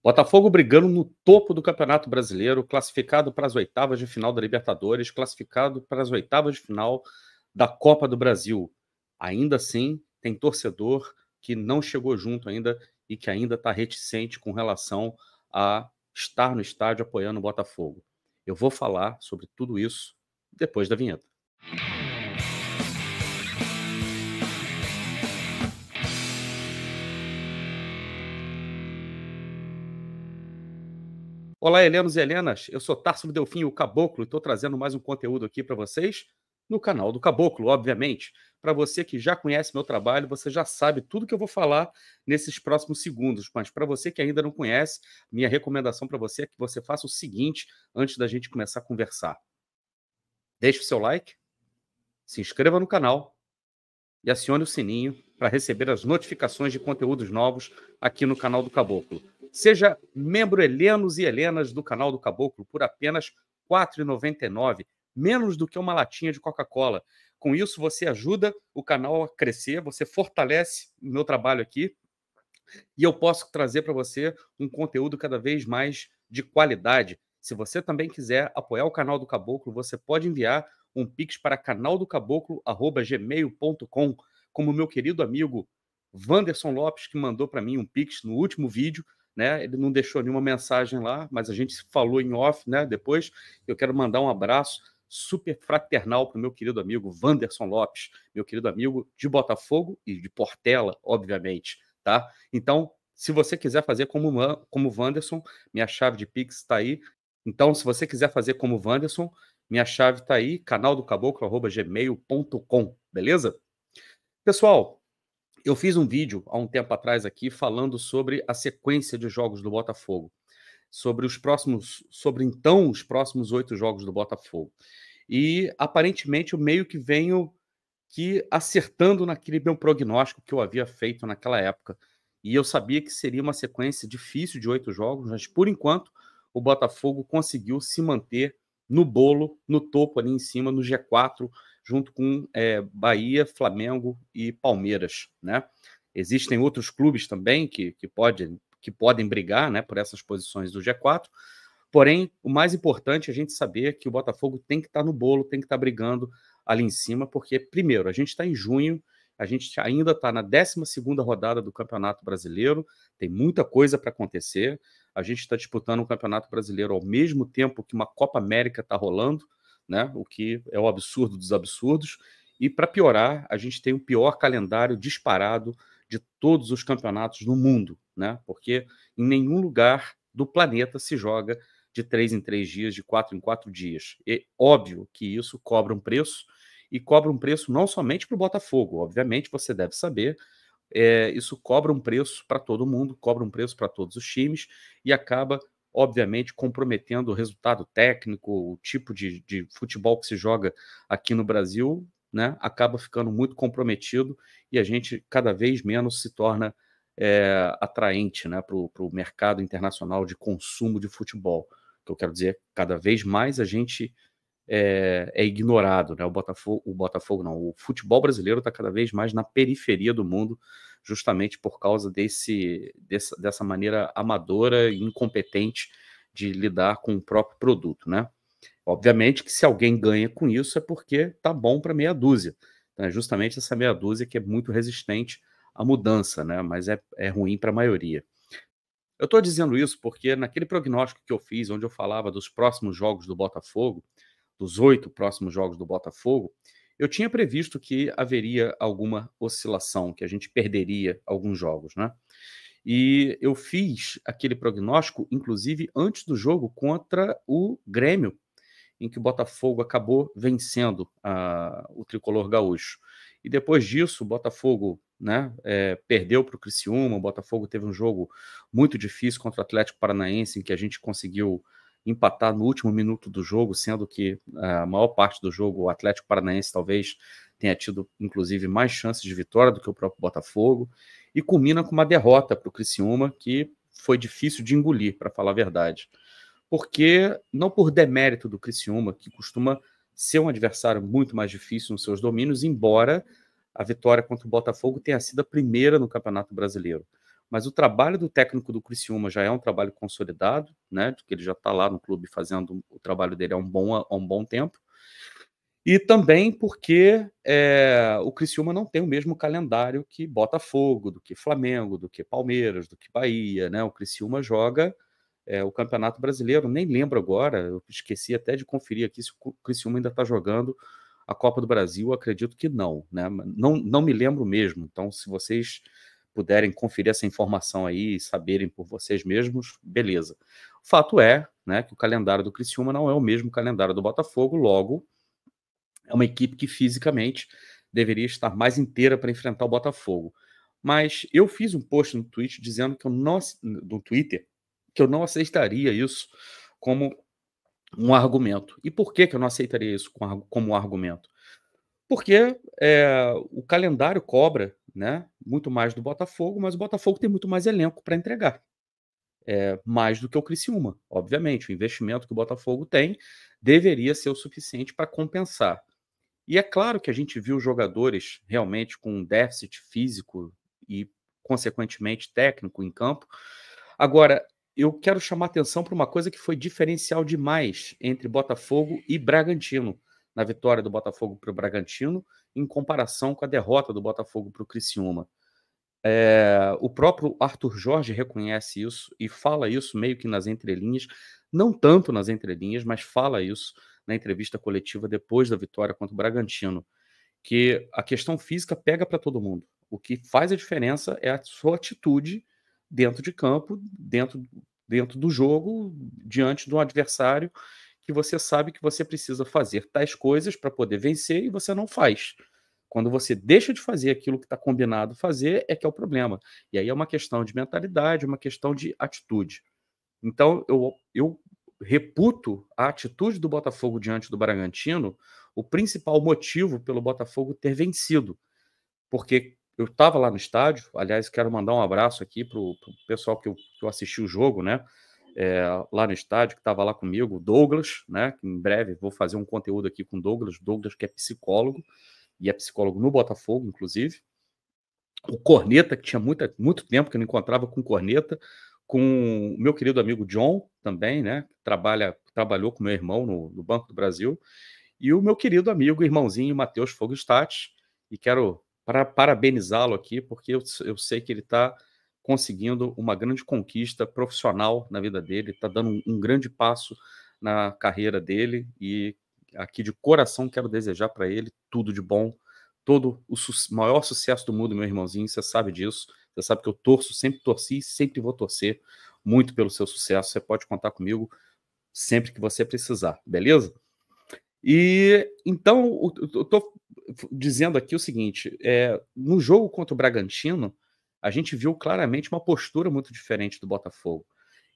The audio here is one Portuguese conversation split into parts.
Botafogo brigando no topo do Campeonato Brasileiro, classificado para as oitavas de final da Libertadores, classificado para as oitavas de final da Copa do Brasil. Ainda assim, tem torcedor que não chegou junto ainda e que ainda está reticente com relação a estar no estádio apoiando o Botafogo. Eu vou falar sobre tudo isso depois da vinheta. Olá, helenos e helenas, eu sou Tarso Delfim, o Caboclo, e estou trazendo mais um conteúdo aqui para vocês no canal do Caboclo, obviamente. Para você que já conhece meu trabalho, você já sabe tudo que eu vou falar nesses próximos segundos, mas para você que ainda não conhece, minha recomendação para você é que você faça o seguinte antes da gente começar a conversar. Deixe o seu like, se inscreva no canal e acione o sininho para receber as notificações de conteúdos novos aqui no canal do Caboclo. Seja membro helenos e helenas do canal do Caboclo por apenas R$ 4,99, menos do que uma latinha de Coca-Cola. Com isso, você ajuda o canal a crescer, você fortalece o meu trabalho aqui e eu posso trazer para você um conteúdo cada vez mais de qualidade. Se você também quiser apoiar o canal do Caboclo, você pode enviar um pix para canaldocaboclo@gmail.com, como o meu querido amigo Wanderson Lopes, que mandou para mim um pix no último vídeo, né? Ele não deixou nenhuma mensagem lá, mas a gente falou em off, né? Depois eu quero mandar um abraço super fraternal para o meu querido amigo Wanderson Lopes, meu querido amigo de Botafogo e de Portela, obviamente, tá? Então, se você quiser fazer como o Wanderson, minha chave de Pix está aí. Então, se você quiser fazer como o Wanderson, minha chave está aí, canaldocaboclo@gmail.com, beleza? Pessoal, eu fiz um vídeo há um tempo atrás aqui falando sobre a sequência de jogos do Botafogo, sobre os próximos 8 jogos do Botafogo. E aparentemente eu meio que venho acertando naquele meu prognóstico que eu havia feito naquela época. E eu sabia que seria uma sequência difícil de 8 jogos, mas por enquanto o Botafogo conseguiu se manter no bolo, no topo ali em cima, no G4, junto com Bahia, Flamengo e Palmeiras, né? Existem outros clubes também que podem brigar, né, por essas posições do G4, porém, o mais importante é a gente saber que o Botafogo tem que estar no bolo, tem que estar brigando ali em cima, porque, primeiro, a gente está em junho, a gente ainda está na 12ª rodada do Campeonato Brasileiro, tem muita coisa para acontecer, a gente está disputando o Campeonato Brasileiro ao mesmo tempo que uma Copa América está rolando, né? O que é o absurdo dos absurdos, e para piorar, a gente tem o pior calendário disparado de todos os campeonatos do mundo, né? Porque em nenhum lugar do planeta se joga de 3 em 3 dias, de 4 em 4 dias. É óbvio que isso cobra um preço, e cobra um preço não somente para o Botafogo, obviamente você deve saber, isso cobra um preço para todo mundo, cobra um preço para todos os times, e acaba, obviamente, comprometendo o resultado técnico, o tipo de futebol que se joga aqui no Brasil, né, acaba ficando muito comprometido, e a gente cada vez menos se torna atraente, né, para o mercado internacional de consumo de futebol. Que eu quero dizer, cada vez mais a gente é ignorado, né? O Botafogo não, o futebol brasileiro está cada vez mais na periferia do mundo, justamente por causa dessa maneira amadora e incompetente de lidar com o próprio produto, né? Obviamente que se alguém ganha com isso é porque tá bom para meia dúzia, né? Justamente essa meia dúzia que é muito resistente à mudança, né? Mas é ruim para a maioria. Eu estou dizendo isso porque naquele prognóstico que eu fiz, onde eu falava dos próximos jogos do Botafogo, dos 8 próximos jogos do Botafogo, eu tinha previsto que haveria alguma oscilação, que a gente perderia alguns jogos, né? E eu fiz aquele prognóstico, inclusive, antes do jogo contra o Grêmio, em que o Botafogo acabou vencendo o tricolor gaúcho. E depois disso, o Botafogo, né, perdeu para o Criciúma, o Botafogo teve um jogo muito difícil contra o Atlético Paranaense, em que a gente conseguiu empatar no último minuto do jogo, sendo que a maior parte do jogo o Atlético Paranaense talvez tenha tido, inclusive, mais chances de vitória do que o próprio Botafogo, e culmina com uma derrota para o Criciúma, que foi difícil de engolir, para falar a verdade. Porque, não por demérito do Criciúma, que costuma ser um adversário muito mais difícil nos seus domínios, embora a vitória contra o Botafogo tenha sido a primeira no Campeonato Brasileiro. mas o trabalho do técnico do Criciúma já é um trabalho consolidado, né, de que ele já está lá no clube fazendo o trabalho dele há um bom tempo. E também porque, o Criciúma não tem o mesmo calendário que Botafogo, do que Flamengo, do que Palmeiras, do que Bahia, né, o Criciúma joga, o Campeonato Brasileiro, nem lembro agora, eu esqueci até de conferir aqui se o Criciúma ainda está jogando a Copa do Brasil, acredito que não, né, não me lembro mesmo, então se vocês puderem conferir essa informação aí e saberem por vocês mesmos, beleza. O fato é, né, que o calendário do Criciúma não é o mesmo calendário do Botafogo, logo é uma equipe que fisicamente deveria estar mais inteira para enfrentar o Botafogo. Mas eu fiz um post no Twitter dizendo que eu não, no Twitter, que eu não aceitaria isso como um argumento. E por que eu não aceitaria isso como um argumento? Porque o calendário cobra, né, muito mais do Botafogo, mas o Botafogo tem muito mais elenco para entregar. Mais do que o Criciúma, obviamente. O investimento que o Botafogo tem deveria ser o suficiente para compensar. E é claro que a gente viu jogadores realmente com um déficit físico e, consequentemente, técnico em campo. Agora, eu quero chamar atenção para uma coisa que foi diferencial demais entre Botafogo e Bragantino, na vitória do Botafogo para o Bragantino, em comparação com a derrota do Botafogo para o Criciúma. O próprio Arthur Jorge reconhece isso e fala isso meio que nas entrelinhas, não tanto nas entrelinhas, mas fala isso na entrevista coletiva depois da vitória contra o Bragantino, que a questão física pega para todo mundo. O que faz a diferença é a sua atitude dentro de campo, dentro do jogo, diante do adversário, que você sabe que você precisa fazer tais coisas para poder vencer e você não faz. Quando você deixa de fazer aquilo que está combinado fazer, é que é o problema. E aí é uma questão de mentalidade, uma questão de atitude. Então, eu reputo a atitude do Botafogo diante do Bragantino o principal motivo pelo Botafogo ter vencido. Porque eu estava lá no estádio, aliás, quero mandar um abraço aqui para o pessoal que eu assisti o jogo, né? Lá no estádio, que estava lá comigo, o Douglas, né? Que em breve vou fazer um conteúdo aqui com o Douglas que é psicólogo, e é psicólogo no Botafogo, inclusive. O Corneta, que tinha muito tempo que eu não encontrava com o Corneta, com o meu querido amigo John, também, né? Que trabalhou com meu irmão no Banco do Brasil, e o meu querido amigo, irmãozinho, Matheus Fogstati, e quero parabenizá-lo aqui, porque eu sei que ele está conseguindo uma grande conquista profissional na vida dele, está dando um grande passo na carreira dele, e aqui de coração quero desejar para ele tudo de bom, todo o maior sucesso do mundo, meu irmãozinho, você sabe disso, você sabe que eu torço, sempre torci e sempre vou torcer muito pelo seu sucesso, você pode contar comigo sempre que você precisar, beleza? E então, eu estou dizendo aqui o seguinte: no jogo contra o Bragantino, a gente viu claramente uma postura muito diferente do Botafogo.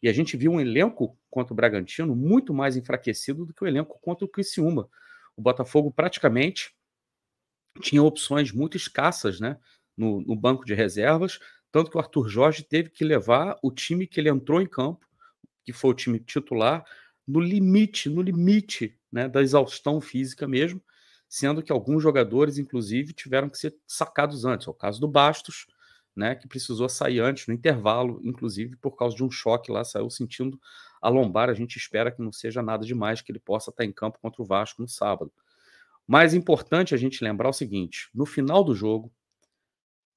E a gente viu um elenco contra o Bragantino muito mais enfraquecido do que o elenco contra o Criciúma. O Botafogo praticamente tinha opções muito escassas, né, no banco de reservas, tanto que o Arthur Jorge teve que levar o time que ele entrou em campo, que foi o time titular, no limite, né, da exaustão física mesmo, sendo que alguns jogadores, inclusive, tiveram que ser sacados antes. É o caso do Bastos, né, que precisou sair antes, no intervalo, inclusive por causa de um choque lá, saiu sentindo a lombar. A gente espera que não seja nada demais, que ele possa estar em campo contra o Vasco no sábado. Mais importante a gente lembrar o seguinte: no final do jogo,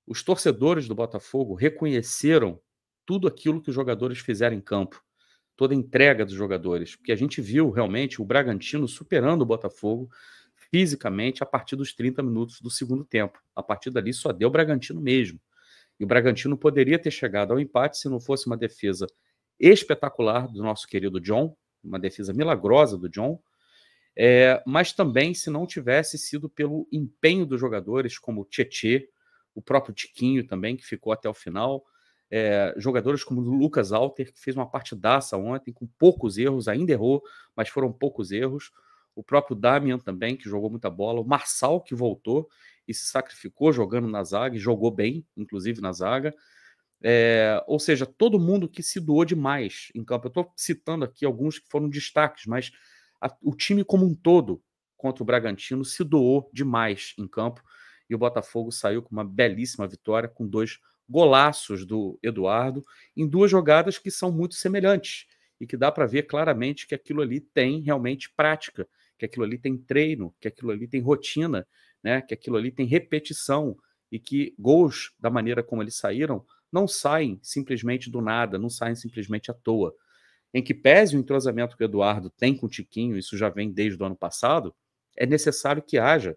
os torcedores do Botafogo reconheceram tudo aquilo que os jogadores fizeram em campo, toda a entrega dos jogadores, porque a gente viu realmente o Bragantino superando o Botafogo fisicamente a partir dos 30 minutos do segundo tempo. A partir dali só deu o Bragantino mesmo. E o Bragantino poderia ter chegado ao empate se não fosse uma defesa espetacular do nosso querido John, uma defesa milagrosa do John, mas também se não tivesse sido pelo empenho dos jogadores, como o Tietê, o próprio Tiquinho também, que ficou até o final, jogadores como o Lucas Alter, que fez uma partidaça ontem, com poucos erros, ainda errou, mas foram poucos erros, o próprio Damian também, que jogou muita bola, o Marçal, que voltou e se sacrificou jogando na zaga, e jogou bem, inclusive na zaga, ou seja, todo mundo que se doou demais em campo. Eu estou citando aqui alguns que foram destaques, mas o time como um todo contra o Bragantino se doou demais em campo e o Botafogo saiu com uma belíssima vitória com 2 golaços do Eduardo em 2 jogadas que são muito semelhantes e que dá para ver claramente que aquilo ali tem realmente prática, que aquilo ali tem treino, que aquilo ali tem rotina, né, que aquilo ali tem repetição e que gols, da maneira como eles saíram, não saem simplesmente do nada, não saem simplesmente à toa. Em que pese o entrosamento que o Eduardo tem com o Tiquinho, isso já vem desde o ano passado, é necessário que haja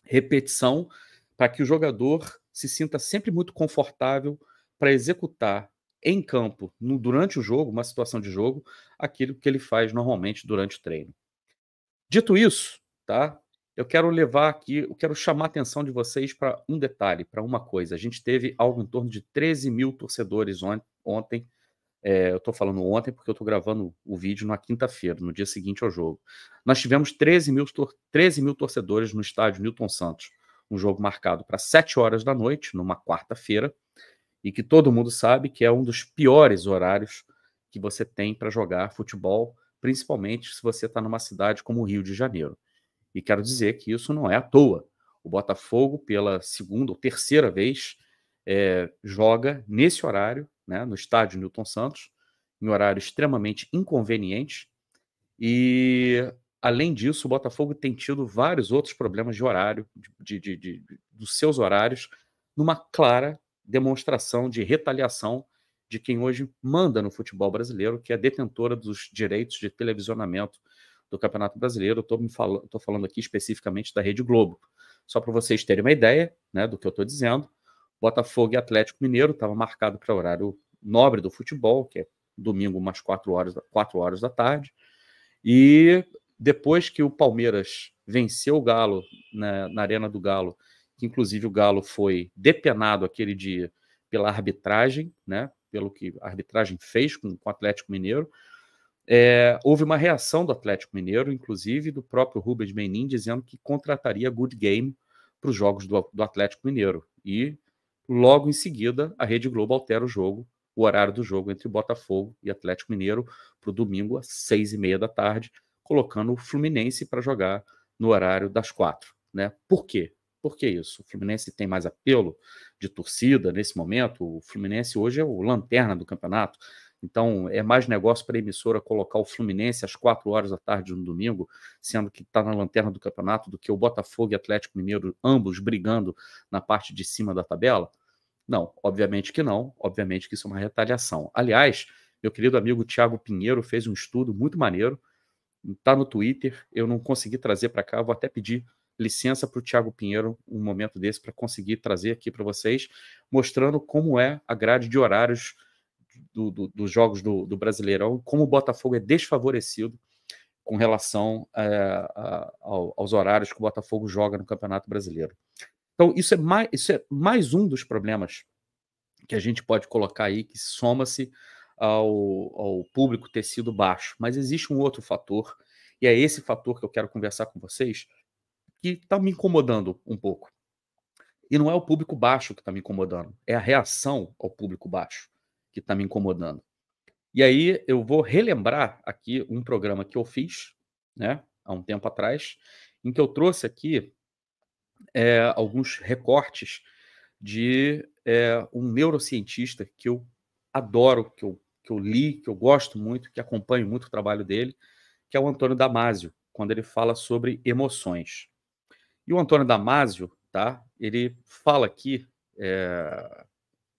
repetição para que o jogador se sinta sempre muito confortável para executar em campo, durante o jogo, uma situação de jogo, aquilo que ele faz normalmente durante o treino. Dito isso, tá? Eu quero levar aqui, eu quero chamar a atenção de vocês para um detalhe, para uma coisa. A gente teve algo em torno de 13 mil torcedores ontem. Eu estou falando ontem porque eu estou gravando o vídeo na quinta-feira, no dia seguinte ao jogo. Nós tivemos 13 mil torcedores no estádio Newton Santos. Um jogo marcado para 7 horas da noite, numa quarta-feira, e que todo mundo sabe que é um dos piores horários que você tem para jogar futebol, principalmente se você está numa cidade como o Rio de Janeiro. E quero dizer que isso não é à toa. O Botafogo, pela segunda ou terceira vez, joga nesse horário, né, no estádio Newton Santos, em horário extremamente inconveniente. E, além disso, o Botafogo tem tido vários outros problemas de horário, dos seus horários, numa clara demonstração de retaliação de quem hoje manda no futebol brasileiro, que é detentora dos direitos de televisionamento do Campeonato Brasileiro. Estou falando aqui especificamente da Rede Globo. Só para vocês terem uma ideia, né, do que eu estou dizendo, Botafogo e Atlético Mineiro estava marcado para horário nobre do futebol, que é domingo umas 4 horas da tarde, e depois que o Palmeiras venceu o Galo na Arena do Galo, que inclusive o Galo foi depenado aquele dia pela arbitragem, né, pelo que a arbitragem fez com o Atlético Mineiro, houve uma reação do Atlético Mineiro, inclusive do próprio Rubens Menin, dizendo que contrataria Good Game para os jogos do Atlético Mineiro. E logo em seguida a Rede Globo altera o horário do jogo entre Botafogo e Atlético Mineiro para o domingo às 6h30 da tarde, colocando o Fluminense para jogar no horário das 4, né? Por quê? Por que isso? O Fluminense tem mais apelo de torcida nesse momento. O Fluminense hoje é o lanterna do campeonato. Então, é mais negócio para a emissora colocar o Fluminense às 4 horas da tarde no domingo, sendo que está na lanterna do campeonato, do que o Botafogo e Atlético Mineiro, ambos brigando na parte de cima da tabela? Não, obviamente que não. Obviamente que isso é uma retaliação. Aliás, meu querido amigo Thiago Pinheiro fez um estudo muito maneiro, está no Twitter, eu não consegui trazer para cá, vou até pedir licença para o Thiago Pinheiro um momento desse para conseguir trazer aqui para vocês, mostrando como é a grade de horários dos jogos do Brasileirão, como o Botafogo é desfavorecido com relação aos horários que o Botafogo joga no Campeonato Brasileiro. Então, isso é mais um dos problemas que a gente pode colocar aí, que soma-se ao público ter sido baixo. Mas existe um outro fator, e é esse fator que eu quero conversar com vocês, que está me incomodando um pouco. E não é o público baixo que está me incomodando, é a reação ao público baixo que está me incomodando. E aí eu vou relembrar aqui um programa que eu fiz, né, há um tempo atrás, em que eu trouxe aqui alguns recortes de um neurocientista que eu adoro, que eu li, que eu gosto muito, que acompanho muito o trabalho dele, que é o Antônio Damasio, quando ele fala sobre emoções. E o Antônio Damasio, tá, ele fala aqui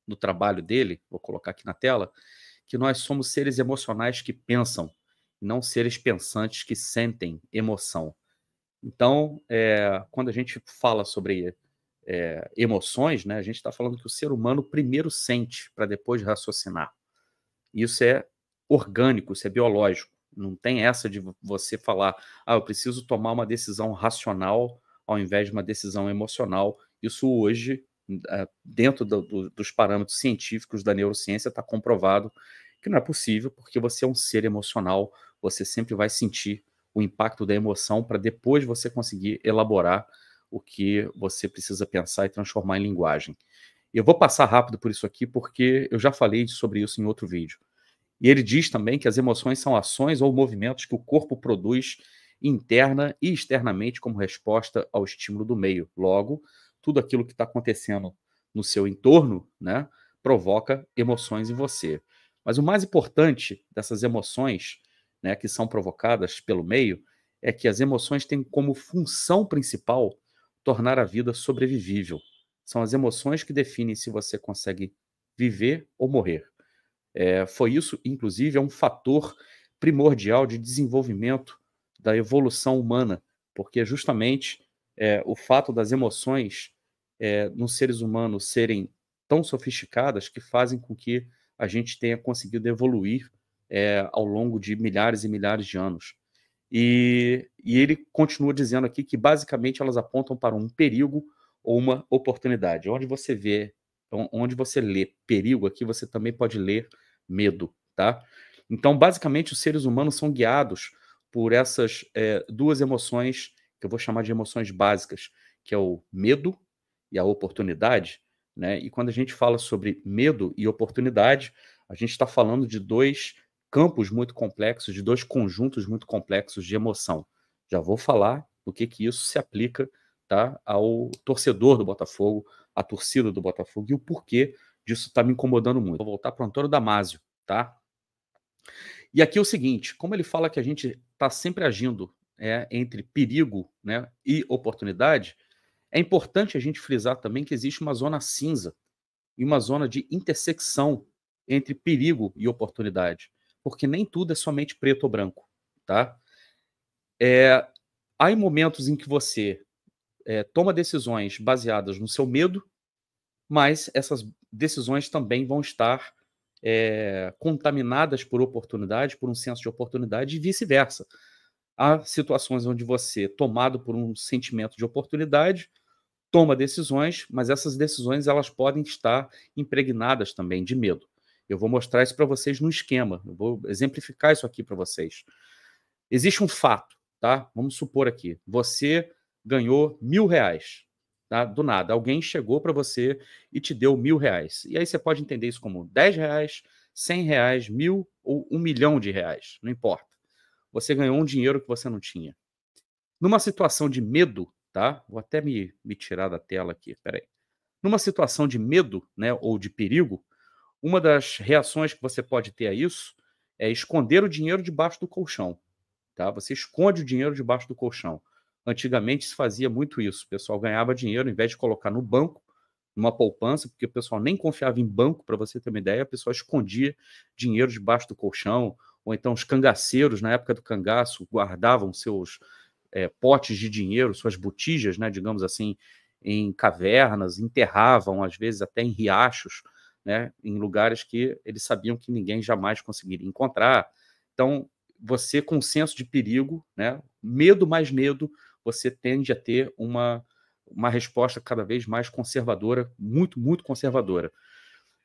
no trabalho dele, vou colocar aqui na tela, que nós somos seres emocionais que pensam, não seres pensantes que sentem emoção. Então, quando a gente fala sobre emoções, né, a gente está falando que o ser humano primeiro sente para depois raciocinar. Isso é orgânico, isso é biológico. Não tem essa de você falar, eu preciso tomar uma decisão racional ao invés de uma decisão emocional. Isso hoje, dentro dos parâmetros científicos da neurociência, está comprovado que não é possível, porque você é um ser emocional, você sempre vai sentir o impacto da emoção para depois você conseguir elaborar o que você precisa pensar e transformar em linguagem. Eu vou passar rápido por isso aqui, porque eu já falei sobre isso em outro vídeo. E ele diz também que as emoções são ações ou movimentos que o corpo produz interna e externamente como resposta ao estímulo do meio. Logo, tudo aquilo que está acontecendo no seu entorno, né, provoca emoções em você. Mas o mais importante dessas emoções, né, que são provocadas pelo meio, é que as emoções têm como função principal tornar a vida sobrevivível. São as emoções que definem se você consegue viver ou morrer. Foi isso, inclusive, é um fator primordial de desenvolvimento da evolução humana, porque justamente o fato das emoções nos seres humanos serem tão sofisticadas que fazem com que a gente tenha conseguido evoluir ao longo de milhares e milhares de anos. E ele continua dizendo aqui que basicamente elas apontam para um perigo ou uma oportunidade. Onde você lê perigo, aqui você também pode ler medo, tá? Então, basicamente, os seres humanos são guiados por essas duas emoções, que eu vou chamar de emoções básicas, que é o medo e a oportunidade, né? E quando a gente fala sobre medo e oportunidade, a gente está falando de dois campos muito complexos, de dois conjuntos muito complexos de emoção. Já vou falar do que isso se aplica, tá, ao torcedor do Botafogo, à torcida do Botafogo, e o porquê disso está me incomodando muito. Vou voltar para o Antônio Damasio, tá? E aqui é o seguinte, como ele fala que a gente está sempre agindo entre perigo, né, e oportunidade, é importante a gente frisar também que existe uma zona cinza e uma zona de intersecção entre perigo e oportunidade, porque nem tudo é somente preto ou branco, tá? Há momentos em que você toma decisões baseadas no seu medo, mas essas decisões também vão estar contaminadas por oportunidade, por um senso de oportunidade e vice-versa. Há situações onde você, tomado por um sentimento de oportunidade, toma decisões, mas essas decisões elas podem estar impregnadas também de medo. Eu vou mostrar isso para vocês no esquema, eu vou exemplificar isso aqui para vocês. Existe um fato, tá? Vamos supor aqui, você ganhou R$1.000, tá? Do nada, alguém chegou para você e te deu R$1.000. E aí você pode entender isso como R$10, R$100, 1.000 ou R$1.000.000, não importa. Você ganhou um dinheiro que você não tinha. Numa situação de medo, tá? Vou até me tirar da tela aqui, espera aí. Numa situação de medo, né, ou de perigo, uma das reações que você pode ter a isso é esconder o dinheiro debaixo do colchão, tá? Você esconde o dinheiro debaixo do colchão. Antigamente se fazia muito isso. O pessoal ganhava dinheiro, ao invés de colocar no banco, numa poupança, porque o pessoal nem confiava em banco, para você ter uma ideia, o pessoal escondia dinheiro debaixo do colchão, ou então os cangaceiros, na época do cangaço, guardavam seus potes de dinheiro, suas botijas, né, digamos assim, em cavernas, enterravam, às vezes até em riachos, né, em lugares que eles sabiam que ninguém jamais conseguiria encontrar. Então, você com senso de perigo, né, medo mais medo, você tende a ter uma resposta cada vez mais conservadora, muito, muito conservadora.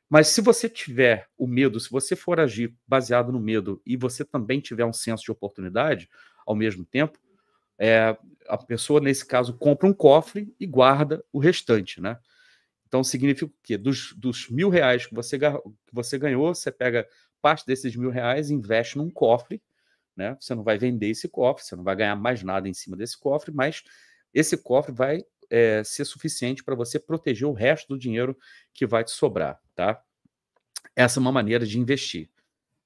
Mas se você tiver o medo, se você for agir baseado no medo e você também tiver um senso de oportunidade, ao mesmo tempo, a pessoa, nesse caso, compra um cofre e guarda o restante, né? Então, significa o quê? Dos R$1.000 que você ganhou, você pega parte desses R$1.000 e investe num cofre, né? Você não vai vender esse cofre, você não vai ganhar mais nada em cima desse cofre, mas esse cofre vai ser suficiente para você proteger o resto do dinheiro que vai te sobrar, tá? Essa é uma maneira de investir.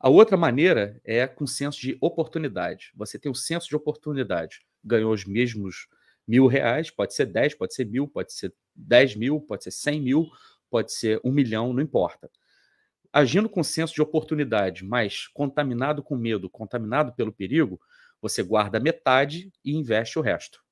A outra maneira é com senso de oportunidade. Você tem o senso de oportunidade. Ganhou os mesmos R$1.000, pode ser 10, pode ser 1.000, pode ser 10.000, pode ser 100.000, pode ser 1.000.000, não importa. Agindo com senso de oportunidade, mas contaminado com medo, contaminado pelo perigo, você guarda metade e investe o resto.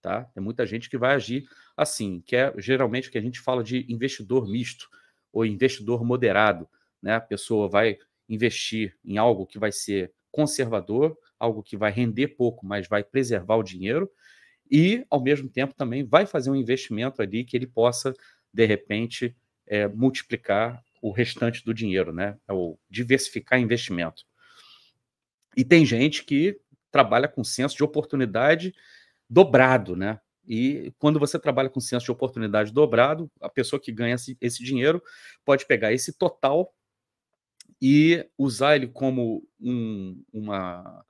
Tá? Tem muita gente que vai agir assim, que é geralmente o que a gente fala de investidor misto ou investidor moderado, né? A pessoa vai investir em algo que vai ser conservador, algo que vai render pouco, mas vai preservar o dinheiro e, ao mesmo tempo, também vai fazer um investimento ali que ele possa, de repente, multiplicar o restante do dinheiro, né? Ou diversificar investimento. E tem gente que trabalha com senso de oportunidade dobrado, né? E quando você trabalha com senso de oportunidade dobrado, a pessoa que ganha esse dinheiro pode pegar esse total e usar ele como uma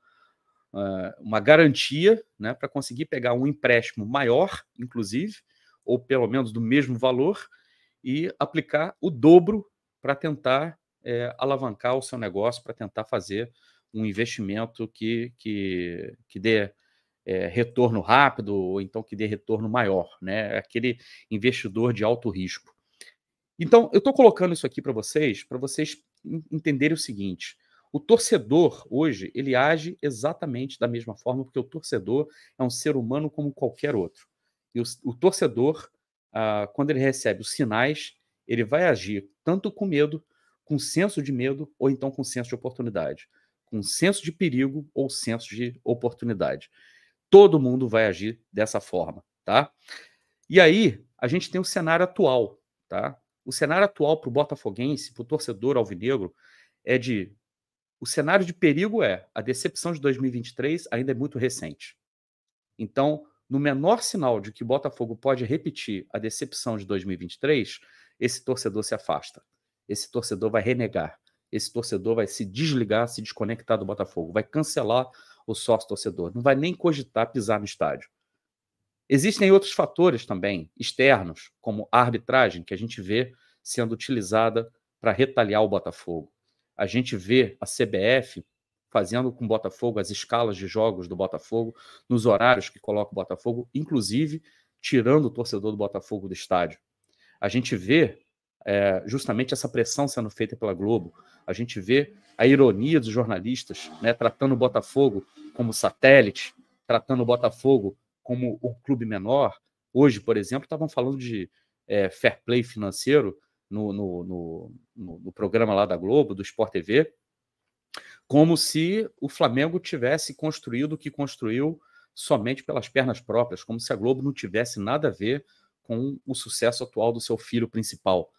garantia, né, para conseguir pegar um empréstimo maior, inclusive, ou pelo menos do mesmo valor, e aplicar o dobro para tentar alavancar o seu negócio, para tentar fazer um investimento que dê retorno rápido, ou então que dê retorno maior, né? Aquele investidor de alto risco. Então, eu estou colocando isso aqui para vocês entenderem o seguinte: o torcedor hoje ele age exatamente da mesma forma, porque o torcedor é um ser humano como qualquer outro. E o torcedor, quando ele recebe os sinais, ele vai agir tanto com medo, com senso de medo, ou então com senso de oportunidade, com senso de perigo ou senso de oportunidade. Todo mundo vai agir dessa forma, tá? E aí, a gente tem o cenário atual, tá? O cenário atual para o botafoguense, para o torcedor alvinegro, o cenário de perigo a decepção de 2023 ainda é muito recente. Então, no menor sinal de que o Botafogo pode repetir a decepção de 2023, esse torcedor se afasta. Esse torcedor vai renegar. Esse torcedor vai se desligar, se desconectar do Botafogo, vai cancelar o sócio-torcedor, não vai nem cogitar pisar no estádio. Existem outros fatores também, externos, como a arbitragem, que a gente vê sendo utilizada para retaliar o Botafogo. A gente vê a CBF fazendo com o Botafogo as escalas de jogos do Botafogo, nos horários que coloca o Botafogo, inclusive tirando o torcedor do Botafogo do estádio. A gente vê justamente essa pressão sendo feita pela Globo. A gente vê a ironia dos jornalistas, né, tratando o Botafogo como satélite, tratando o Botafogo como um clube menor. Hoje, por exemplo, estavam falando de fair play financeiro no programa lá da Globo, do Sport TV, como se o Flamengo tivesse construído o que construiu somente pelas pernas próprias, como se a Globo não tivesse nada a ver com o sucesso atual do seu filho principal.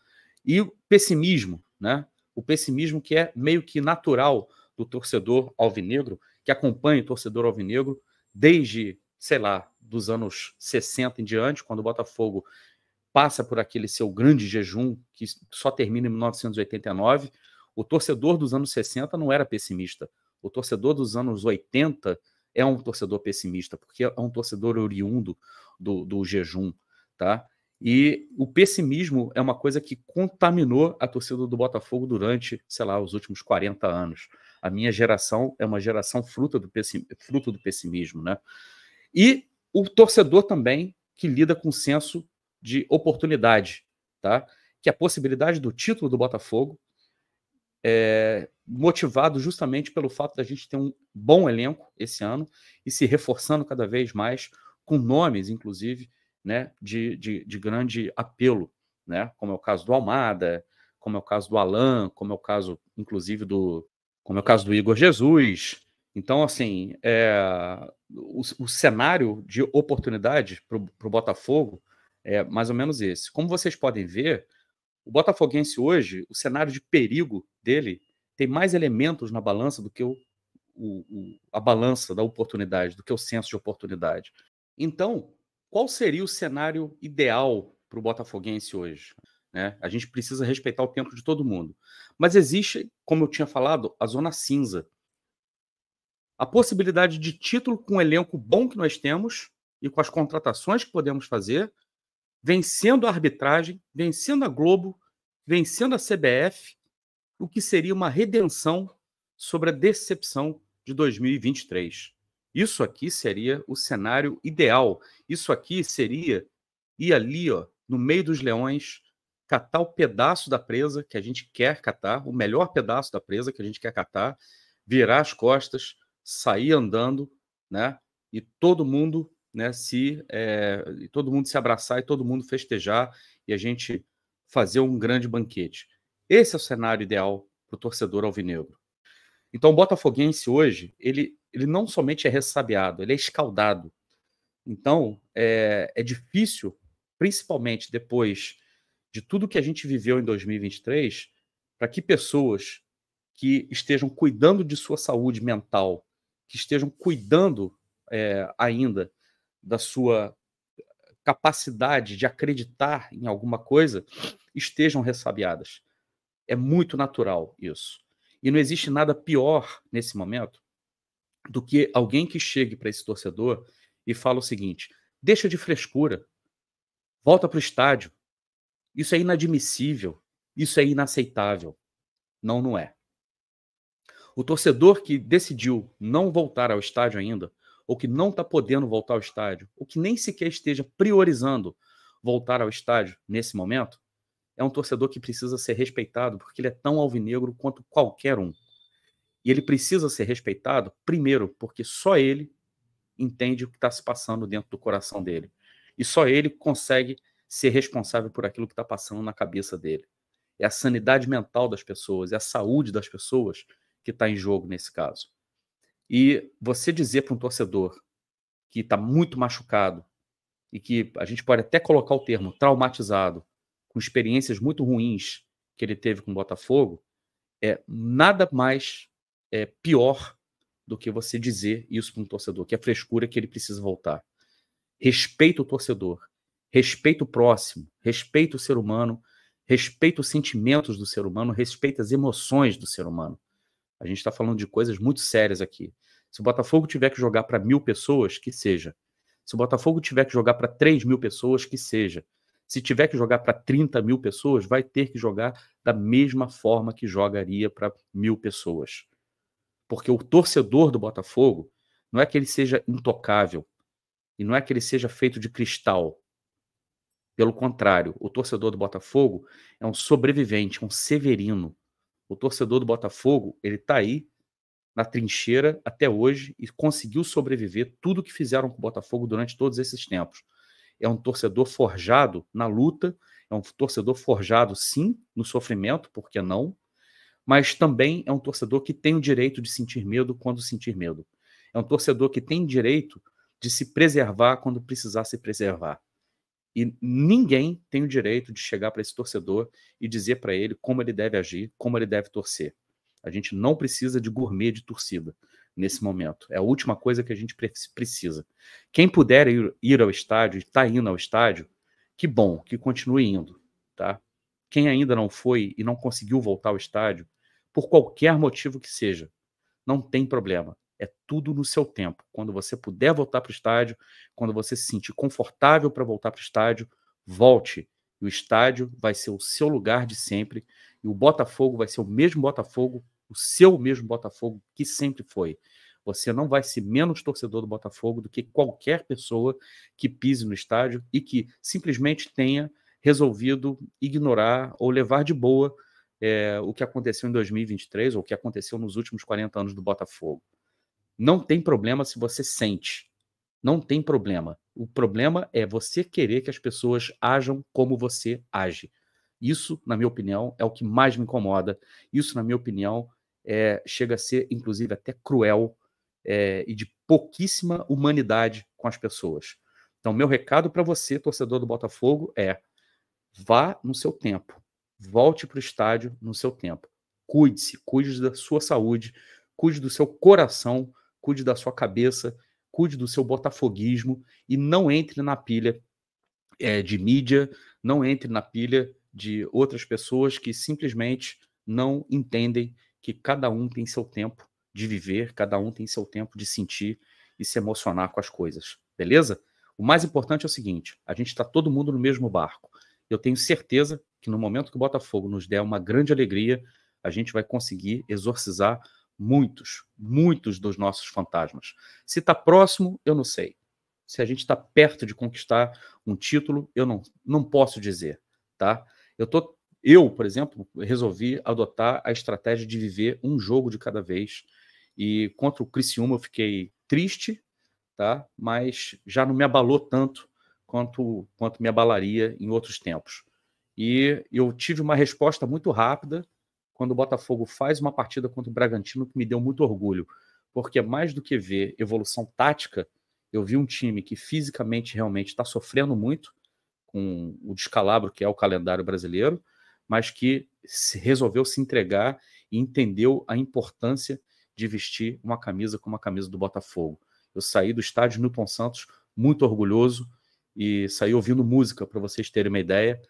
E o pessimismo, né? O pessimismo que é meio que natural do torcedor alvinegro, que acompanha o torcedor alvinegro desde, sei lá, dos anos 60 em diante, quando o Botafogo passa por aquele seu grande jejum, que só termina em 1989, o torcedor dos anos 60 não era pessimista. O torcedor dos anos 80 é um torcedor pessimista, porque é um torcedor oriundo do jejum, tá? E o pessimismo é uma coisa que contaminou a torcida do Botafogo durante, sei lá, os últimos 40 anos. A minha geração é uma geração fruto do pessimismo, né? E o torcedor também que lida com o senso de oportunidade, tá? Que é a possibilidade do título do Botafogo, motivado justamente pelo fato da gente ter um bom elenco esse ano e se reforçando cada vez mais com nomes, inclusive, né, de grande apelo, né? Como é o caso do Almada, como é o caso do Alan, como é o caso, inclusive, como é o caso do Igor Jesus. Então, assim, o cenário de oportunidade para o Botafogo é mais ou menos esse. Como vocês podem ver, o botafoguense hoje, o cenário de perigo dele tem mais elementos na balança do que a balança da oportunidade, do que o senso de oportunidade. Então, qual seria o cenário ideal para o botafoguense hoje? Né? A gente precisa respeitar o tempo de todo mundo. Mas existe, como eu tinha falado, a zona cinza. A possibilidade de título com o elenco bom que nós temos e com as contratações que podemos fazer, vencendo a arbitragem, vencendo a Globo, vencendo a CBF, o que seria uma redenção sobre a decepção de 2023. Isso aqui seria o cenário ideal. Isso aqui seria ir ali, ó, no meio dos leões, catar o pedaço da presa que a gente quer catar, o melhor pedaço da presa que a gente quer catar, virar as costas, sair andando, né? E todo mundo, né, todo mundo se abraçar e todo mundo festejar e a gente fazer um grande banquete. Esse é o cenário ideal para o torcedor alvinegro. Então, o botafoguense hoje, ele não somente é ressabiado, ele é escaldado. Então, é difícil, principalmente depois de tudo que a gente viveu em 2023, para que pessoas que estejam cuidando de sua saúde mental, que estejam cuidando ainda da sua capacidade de acreditar em alguma coisa, estejam ressabiadas. É muito natural isso. E não existe nada pior nesse momento do que alguém que chegue para esse torcedor e fala o seguinte: deixa de frescura, volta para o estádio, Isso é inadmissível, isso é inaceitável. Não, não é. O torcedor que decidiu não voltar ao estádio ainda, ou que não está podendo voltar ao estádio, ou que nem sequer esteja priorizando voltar ao estádio nesse momento, é um torcedor que precisa ser respeitado, porque ele é tão alvinegro quanto qualquer um. E ele precisa ser respeitado, primeiro, porque só ele entende o que está se passando dentro do coração dele. E só ele consegue ser responsável por aquilo que está passando na cabeça dele. É a sanidade mental das pessoas, é a saúde das pessoas que está em jogo nesse caso. E você dizer para um torcedor que está muito machucado e que a gente pode até colocar o termo traumatizado, com experiências muito ruins que ele teve com o Botafogo, é nada mais pior do que você dizer isso para um torcedor, que é frescura, que ele precisa voltar. Respeita o torcedor, respeita o próximo, respeita o ser humano, respeita os sentimentos do ser humano, respeita as emoções do ser humano. A gente está falando de coisas muito sérias aqui. Se o Botafogo tiver que jogar para 1.000 pessoas, que seja. Se o Botafogo tiver que jogar para 3.000 pessoas, que seja. Se tiver que jogar para 30.000 pessoas, vai ter que jogar da mesma forma que jogaria para 1.000 pessoas. Porque o torcedor do Botafogo não é que ele seja intocável e não é que ele seja feito de cristal. Pelo contrário, o torcedor do Botafogo é um sobrevivente, um severino. O torcedor do Botafogo, ele está aí na trincheira até hoje e conseguiu sobreviver tudo que fizeram com o Botafogo durante todos esses tempos. É um torcedor forjado na luta, é um torcedor forjado, sim, no sofrimento, por que não? Mas também é um torcedor que tem o direito de sentir medo quando sentir medo. É um torcedor que tem direito de se preservar quando precisar se preservar. E ninguém tem o direito de chegar para esse torcedor e dizer para ele como ele deve agir, como ele deve torcer. A gente não precisa de gourmet de torcida nesse momento. É a última coisa que a gente precisa. Quem puder ir ao estádio, está indo ao estádio, que bom, que continue indo. Tá? Quem ainda não foi e não conseguiu voltar ao estádio, por qualquer motivo que seja, não tem problema. É tudo no seu tempo. Quando você puder voltar para o estádio, quando você se sentir confortável para voltar para o estádio, volte. E o estádio vai ser o seu lugar de sempre. E o Botafogo vai ser o mesmo Botafogo, o seu mesmo Botafogo que sempre foi. Você não vai ser menos torcedor do Botafogo do que qualquer pessoa que pise no estádio e que simplesmente tenha resolvido ignorar ou levar de boa o que aconteceu em 2023 ou o que aconteceu nos últimos 40 anos do Botafogo. Não tem problema se você sente. Não tem problema. O problema é você querer que as pessoas ajam como você age. Isso, na minha opinião, é o que mais me incomoda. Isso, na minha opinião, chega a ser, inclusive, até cruel e de pouquíssima humanidade com as pessoas. Então, meu recado para você, torcedor do Botafogo, é: vá no seu tempo. Volte para o estádio no seu tempo. Cuide-se, cuide da sua saúde, cuide do seu coração, cuide da sua cabeça, cuide do seu botafoguismo e não entre na pilha de mídia, não entre na pilha de outras pessoas que simplesmente não entendem que cada um tem seu tempo de viver, cada um tem seu tempo de sentir e se emocionar com as coisas, beleza? O mais importante é o seguinte: a gente está todo mundo no mesmo barco. Eu tenho certeza que no momento que o Botafogo nos der uma grande alegria, a gente vai conseguir exorcizar muitos dos nossos fantasmas. Se está próximo, eu não sei. Se a gente está perto de conquistar um título, eu não posso dizer, tá? Eu, por exemplo, resolvi adotar a estratégia de viver um jogo de cada vez. E contra o Criciúma eu fiquei triste, tá? Mas já não me abalou tanto quanto me abalaria em outros tempos. E eu tive uma resposta muito rápida quando o Botafogo faz uma partida contra o Bragantino que me deu muito orgulho, porque mais do que ver evolução tática, eu vi um time que fisicamente realmente está sofrendo muito com o descalabro que é o calendário brasileiro, mas que resolveu se entregar e entendeu a importância de vestir uma camisa como a camisa do Botafogo. Eu saí do estádio Newton Santos muito orgulhoso e saí ouvindo música, para vocês terem uma ideia,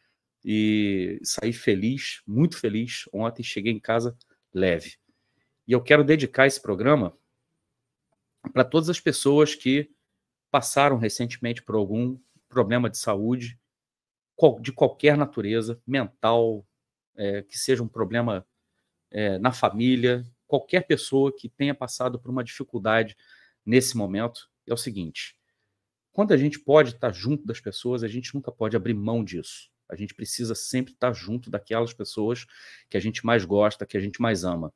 e saí feliz, muito feliz. Ontem cheguei em casa leve. E eu quero dedicar esse programa para todas as pessoas que passaram recentemente por algum problema de saúde, de qualquer natureza, mental, que seja um problema na família, qualquer pessoa que tenha passado por uma dificuldade nesse momento, é o seguinte: quando a gente pode estar junto das pessoas, a gente nunca pode abrir mão disso. A gente precisa sempre estar junto daquelas pessoas que a gente mais gosta, que a gente mais ama.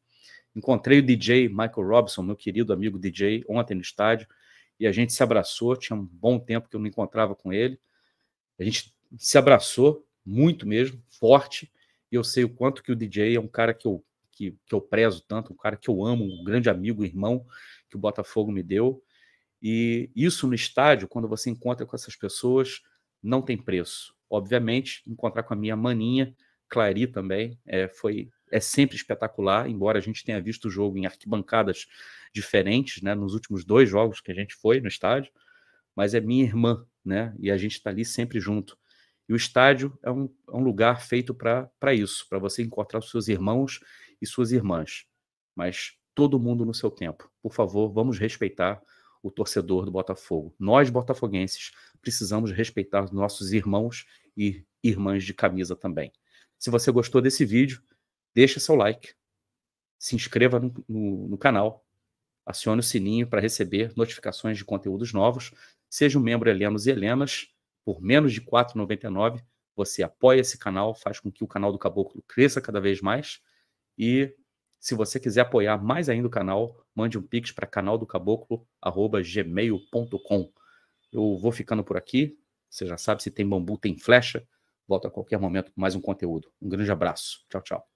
Encontrei o DJ Michael Robson, meu querido amigo DJ, ontem no estádio, e a gente se abraçou. Tinha um bom tempo que eu não encontrava com ele. A gente se abraçou muito mesmo, forte, e eu sei o quanto que o DJ é um cara que eu prezo tanto, um cara que eu amo, um grande amigo, irmão que o Botafogo me deu. E isso no estádio, quando você encontra com essas pessoas, não tem preço. Obviamente, encontrar com a minha maninha, Clary também, é sempre espetacular, embora a gente tenha visto o jogo em arquibancadas diferentes, né, nos últimos 2 jogos que a gente foi no estádio, mas é minha irmã, né, e a gente está ali sempre junto. E o estádio é um lugar feito para isso, para você encontrar os seus irmãos e suas irmãs. Mas todo mundo no seu tempo. Por favor, vamos respeitar o torcedor do Botafogo. Nós, botafoguenses, precisamos respeitar os nossos irmãos e irmãs de camisa também. Se você gostou desse vídeo, deixa seu like, se inscreva no canal, acione o sininho para receber notificações de conteúdos novos. Seja um membro Helenos e Helenas. Por menos de R$ 4,99, você apoia esse canal, faz com que o canal do Caboclo cresça cada vez mais. E se você quiser apoiar mais ainda o canal, mande um pix para canaldocaboclo@gmail.com. Eu vou ficando por aqui. Você já sabe, se tem bambu, tem flecha. Volto a qualquer momento com mais um conteúdo. Um grande abraço. Tchau, tchau.